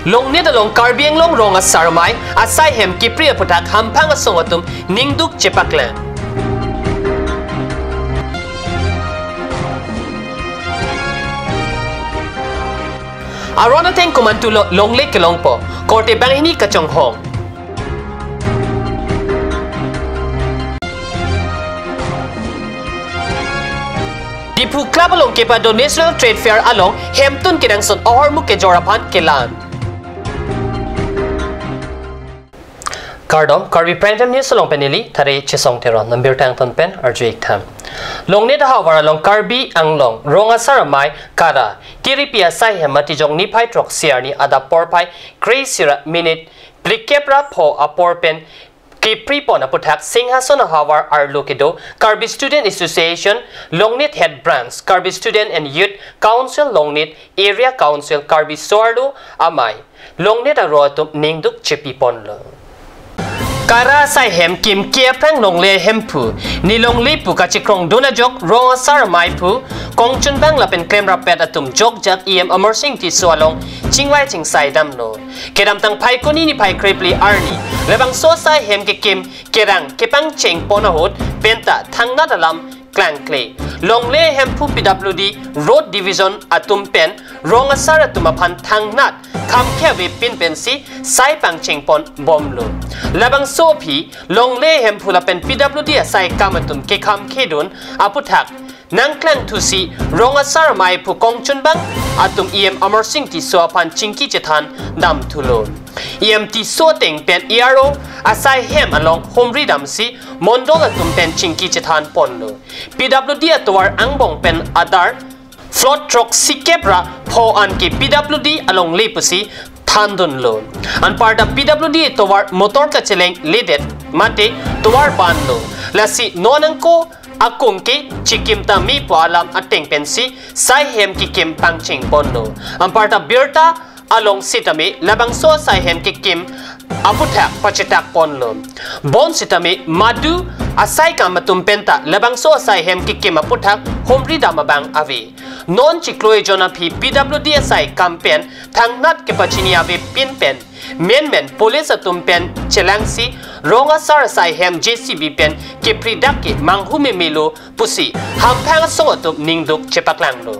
Long net along KARBI long rong a sarmai asai hem kipri putak hampang a songatum ningduk chepaklan. Arona teng kumantulo long lek long po korte bangini kachong hong. Dipu club along kepa do National Trade Fair along Hampton kinangson or muke jorapan kelan. Kardom KARBI Prime Time News along penili thare chisong teron number tang ton pen arjuik tham. Long net hawar along KARBI ang long ronga saramai kara tiripia sai hemati jong ni pai trok siarni ada porpai crazy minute plikepra po a porpen Kipri pon aputak singhason hawar arlukido KARBI Student Association Longnet Head Branch KARBI Student and Youth Council Longnet Area Council KARBI Soardo Amai Longnet arotum ningduk chipi ponlo Kara sai hem kim kia prang longle hempu ni longle pu ka chikrong dona jok ronga sar mai pu kongchun bang lapen kremra pet atum jok jak amersing ti swalong chingwai chingsai dam no kedam tang pai koni ni pai krepli arni lebang so sai hem ke kim kerang kepang cheng ponahot penta thangna dalam clan clay longle hempu PWD road division atum pen ronga sar atum aphan thangnat kham khewe pin pensi sai pang cheng pon bomlo labang sopi longle hempu lapen PWD sai kamatum ke kham khedun aputhak nangklang thusi ronga sar mai pu kongchun bang atum amersing ti so aphan chingki chethan dam thulo ti so teng pen ERO asai hem along homri dam si mondol atum pen chingki chethan ponlo PWD atwar angbong pen adar float truck sikepra pho an ke PWD along lepusi thandun lo an parda PWD towar motor ka cheleng ledet mate towar ban lo lasi nonangko akung ke chikim ta mi palam ateng pensi sai hem ki kim pangching ponno an parda birta along sitame labang so sai hem ki kim aputhak pachitak ponlo bon sitame madu asai kamatum penta labang so sai hem ki kim aputhak homri damabang ave non chikloi jona phi PWD asai campaign thangnat ke pachini ave pin pen men police atum pen chelangsi ronga sar sai hem JCB pen ke pridak ke manghume melo pusi hamphang songatum ningduk chepaklanglo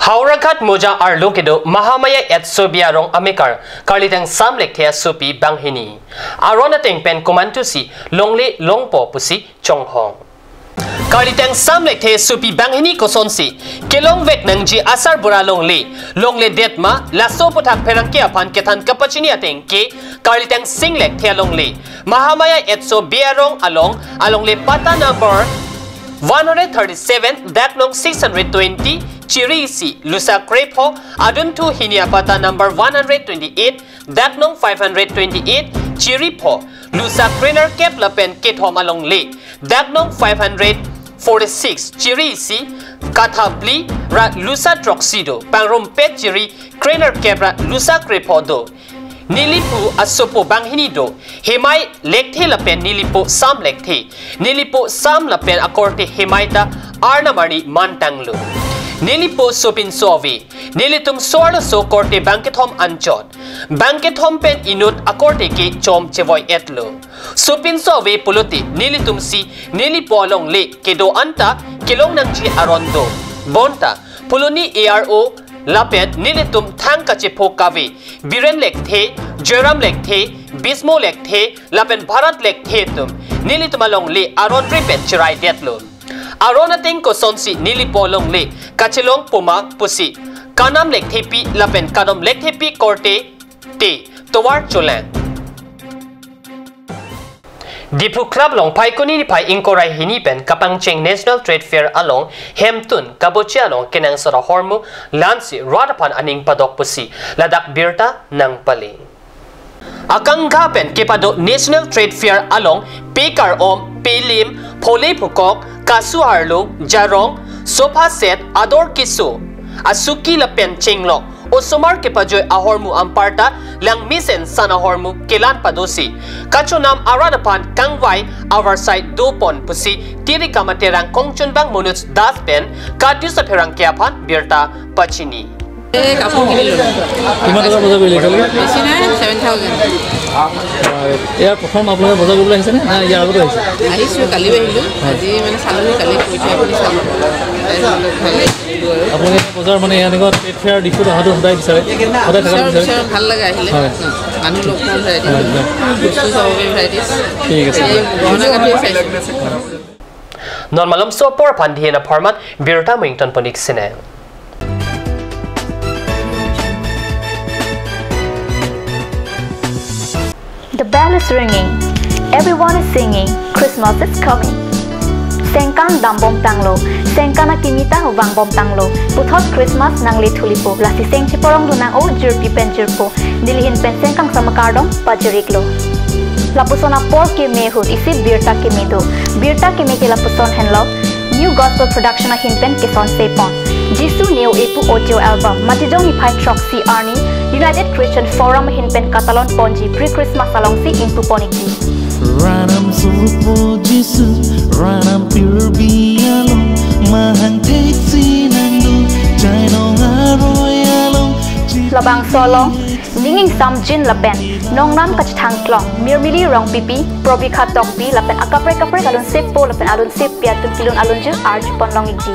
Haurakat moja arlokedo mahamaya et sobiarong amikar karlitang samlek thea supi banghini arona teng pen komantusi longle longpo pusi chonghong karlitang samlek thea supi banghini kosonsi kelong vek nangji asar bura longle detma laso puthak pherangke aphan kethan kapachini ateng ke karlitang singlek thea longle mahamaya et sobiarong alongle pata number 137 daknong 620 Chirisi Lusa Krepo Aduntu Hiniapata number 128 Daknong 528 Chiripo Lusa Krener Kep Lapen Kethom along Le Daknong 546 Chirisi Kathabli Ra Lusa Troxido Pangrompet Chiri Krener Kepra Lusa Krepodo Nilipu asopo banghinido hemai lekthe lapen nilipo sam lapen akorte hemaita arnamari mantanglo Nilipo sopin sovi nilitum sordo so korte bankethom anchot bankethom pen inut akorte ke chom chevoi etlo sopin sovi puluti nilitum si nilipo long le kedo anta kilong nangchi arondo bonta puluni ARO lapet nilitum thangka chepo kave biren lekthe joram lekthe bismo lekthe lapen bharat lekthe tum nilitum along le aron repet chirai detlo Arona ting ko sonsi nilipolong le kachelong puma pusi kanam lekthepi lapen kadom lekthepi korte te towar cholan Dipu club long paikoni ni pai inkorai hinipen kapangcheng National Trade Fair along Hampton kabochi along kenang sora hormu lansi radapan aning padok pusi ladak birta nang pali Akangga pen kepado National Trade Fair along Pekar Om Pelim Phole Phukok Kasu Harlo Jarong Sofa Set Ador Kisu Asuki Lapen Chenglok Osomar ke pajoy ahormu amparta lang misen san ahormu kelan padosi. Kachunam aranapan kangwai our side dopon pusi tiri kamaterang kongchunbang munuts daspen kadius apherang kiapan birta pachini. কাপোৰ কিনিলো কিমান টকা বজাৰ কৰিলে খালি বেছি নাই 7000 ইয়াৰ প্ৰথম আপোনালোকে বজাৰ কৰিবলৈ আহিছে নে ইয়াৰ আগতে আহিছে আহিছো কালি আহিলো আজি মানে চালো কালি কৈ থৈ আপুনি চালো আপোনালোকে বজাৰ মানে এনেকুৱা ট্ৰেড ফেয়াৰ ডিফুট অহাটো সদায় বিচাৰে সদায় থকা বিচাৰে ভাল লাগে আহিলে মানুহ লগ পাম ভেৰাইটি বস্তু চাব ভেৰাইটিছ ঠিক আছে গহনা কাটি চাইছো Normalom sopor pandhiena format birta mington ponik sine. The bell is ringing. Everyone is singing. Christmas is coming. Sengkan dam bom tanglo. Sengkana kimita wang bom tanglo. Puthot Christmas nang li thulipo. Lasi seng chiporong dunang o jirpi pen jirpo. Dilihin pen sengkang samakardong pajiriklo. Lapusona por ke mehut isi birta ke medo. Birta ke meke lapuson henlo. New gospel production a hinpen ke son sepon. Jisu neo epu audio album. Matijong ni pai trok si arni. United Christian Forum hinpen Catalan ponji pre-Christmas along si intu poniki. Ranam supo Jisu, ranam pirbialong, mahang teksi nandu, jainong aroyalong. Labang solong, ninging sam jin lapen, nong nam kachthang klong, mirmili rong pipi, probi khatok pi lapen akapre kalun sepo lapen alun sep piatun kilun alun ju arj ponlong iji.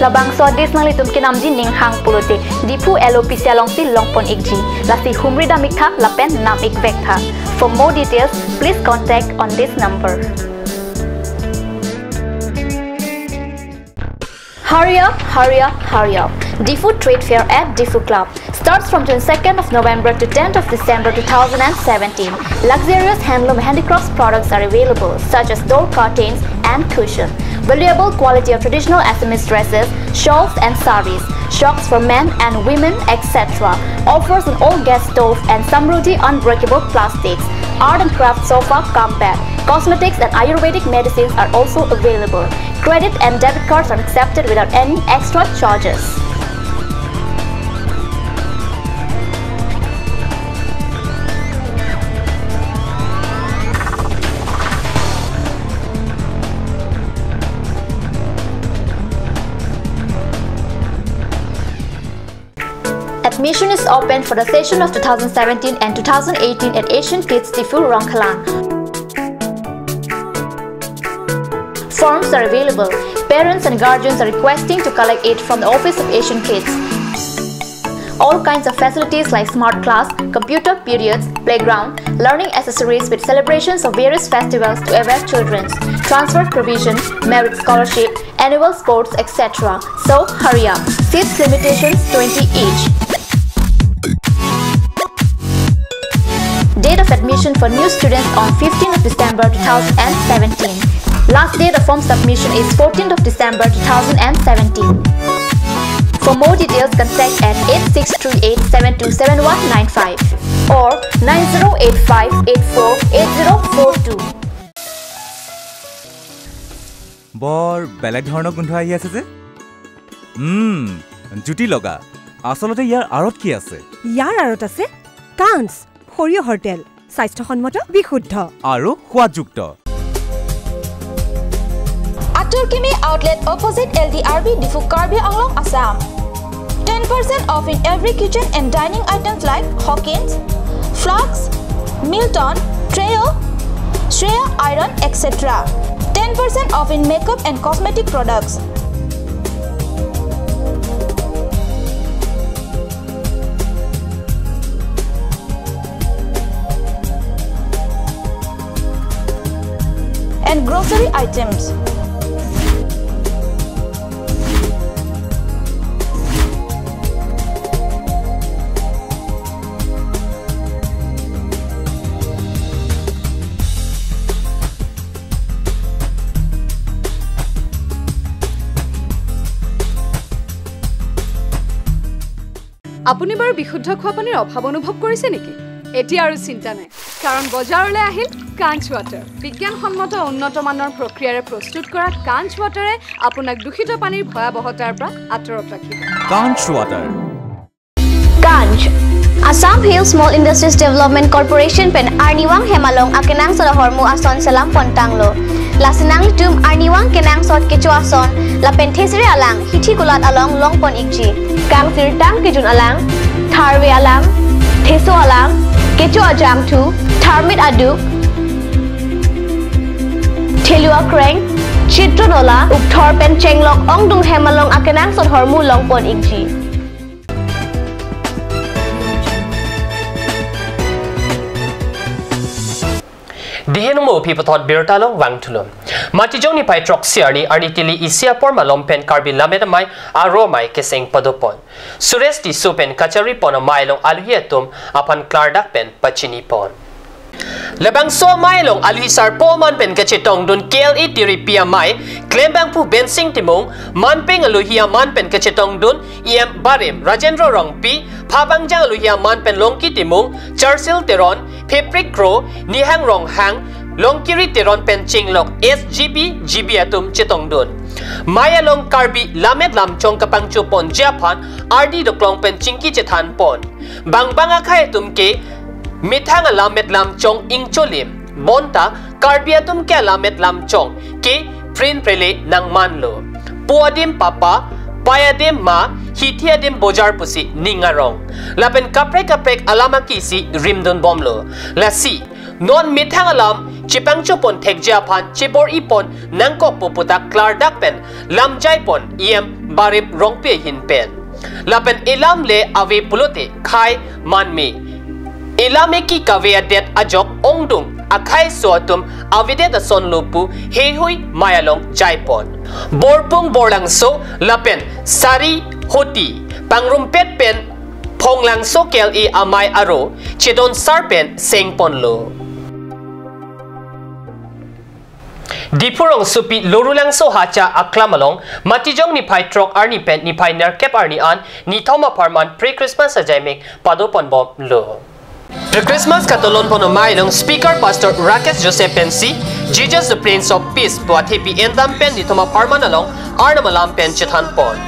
Labang so dis nang litum kinamji ning hang pulote dipu LOP sialong si longpon ikji lasi humrida mikha lapen nam ik vekha. For more details please contact on this number. Hurry up, hurry up, hurry up. Difu Trade Fair at Difu Club starts from 22nd of November to 10th of December 2017. Luxurious handloom handicrafts products are available such as door curtains and cushions. Valuable quality of traditional Assamese dresses, shawls and saris, shocks for men and women, etc. Offers an all gas stove and Samruddhi unbreakable plastics. Art and craft sofa come back. Cosmetics and Ayurvedic medicines are also available. Credit and debit cards are accepted without any extra charges. Admission is open for the session of 2017 and 2018 at Asian Kids Difu Rongkhalang. Forms are available. Parents and guardians are requesting to collect it from the office of Asian Kids. All kinds of facilities like smart class, computer periods, playground, learning accessories with celebrations of various festivals to aware children, transfer provision, merit scholarship, annual sports, etc. So hurry up. Seats limitations 20 each. Date of admission for new students on 15th of December 2017. Last date of form submission is 14th of December 2017. For more details, contact at 8638727195 or 9085848042. বৰ বেলেগ ধৰণৰ গোন্ধ আহি আছে যে জুটি লগা আসলতে ইয়াৰ আৰত কি আছে ইয়াৰ আৰত আছে কাঞ্চ সৰিয়হৰ তেল স্বাস্থ্যসন্মত বিশুদ্ধ আৰু সোৱাদযুক্ত Aturkimi outlet opposite LDRB Difu KARBI Anglong Assam. 10% off in every kitchen and dining items like Hawkins, Flax, Milton, Trail, Shreya Iron, etc. 10% off in makeup and cosmetic products. And grocery items. আপুনি বাৰু বিশুদ্ধ খোৱা পানীৰ অভাৱ অনুভৱ কৰিছে নেকি এতিয়া আৰু চিন্তা নাই কাৰণ বজাৰলৈ আহিল কাঞ্চ ৱাটাৰ বিজ্ঞানসন্মত উন্নত মানৰ প্ৰক্ৰিয়াৰে প্ৰস্তুত কৰা কাঞ্চ ৱাটাৰে আপোনাক দূষিত পানীৰ ভয়াৱহতাৰ পৰা আঁতৰত ৰাখিব কাঞ্চ water Ganj. Assam Hill Small Industries Development Corporation pen Arniwang Hemalong akenang sa hormu ason salam pontanglo. Lasinang tum Arniwang kenang sot kecuason la penthesri alang hithi kulat along longpon ikji. Kang sirtang kejun alang, tharwe alang, theso alang, kecu ajam tu, tharmit aduk, thelua kreng, chitronola, ukthor pen chenglok ongdung Hemalong akenang sot hormu longpon ikji. Dihin mo pipatot birtalong wang tulum. Matijong ni pai trok siarni arnitili isia por malompen KARBI lametamai aromai keseng padopon. Sures di supen kachari pon mailong aluhiatum apan klardak pen pachini pon. Lebang so mailong aluhisar po man pen kachetong dun KLE tiripia mai klembang pu bensing timong manpeng aluhia man pen kachetong dun iem barim Rajendra Rongpi pabangjang aluhia man pen longki timong Charsil Teron Peprik Kro Nihang Rong Hang Longkiri Teron pen Chinglok SGB Jibiatum Chetong dun Maya long KARBI lamet lam chong kapang chupon Japan RD doklong pen Chingki Chethan pon Bangbanga kaya tumke Mithang alamet lam chong ingcholim bonta KARBI atum ke alamet lam chong ke prin prele nang manlo puadim papa payadim ma hithiadim bojar pusi ningarong lapen kaprek alama kisi rimdon bomlo lasi non mithang alam chipang chupon thekja phan chibor ipon nangkok puputa klardak pen lamjai pon iem barip rongpe hin pen lapen ilam le ave pulote khai manmi Ilameki kavea det ajok ongdung akai soatum avide da son lupu hehui mayalong jaipon borpung borlang so lapen sari hoti pangrumpet pen phonglang so kel e amai aro chedon sarpen sengpon lo Dipurong supi lorulang so hacha aklamalong matijong ni pai trok arni pen ni pai nerkep arni an ni thoma parman pre-Christmas sajaimek padopon bom lo The Christmas katolon pono mailong Speaker Pastor Rakesh Joseph Pensi Jesus the Prince of Peace buatipi endam pen ni thoma parmanalong arnamalam pen chethan pon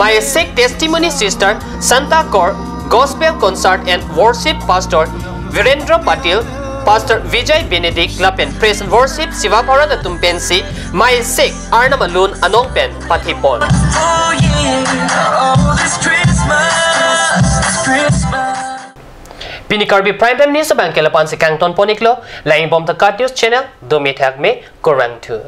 My sick testimony sister Santa Cor Gospel Concert and Worship Pastor Virendra Patil Pastor Vijay Benedict Lapen Praise and Worship Sivaparan atum pensi My sick arnamalun anong pen patipon Oh yeah, oh this Christmas Pini KARBI Prime Time News sa Bangkelapan si Kangton Poniklo, laing bom takat news channel, dumithag me korang tu.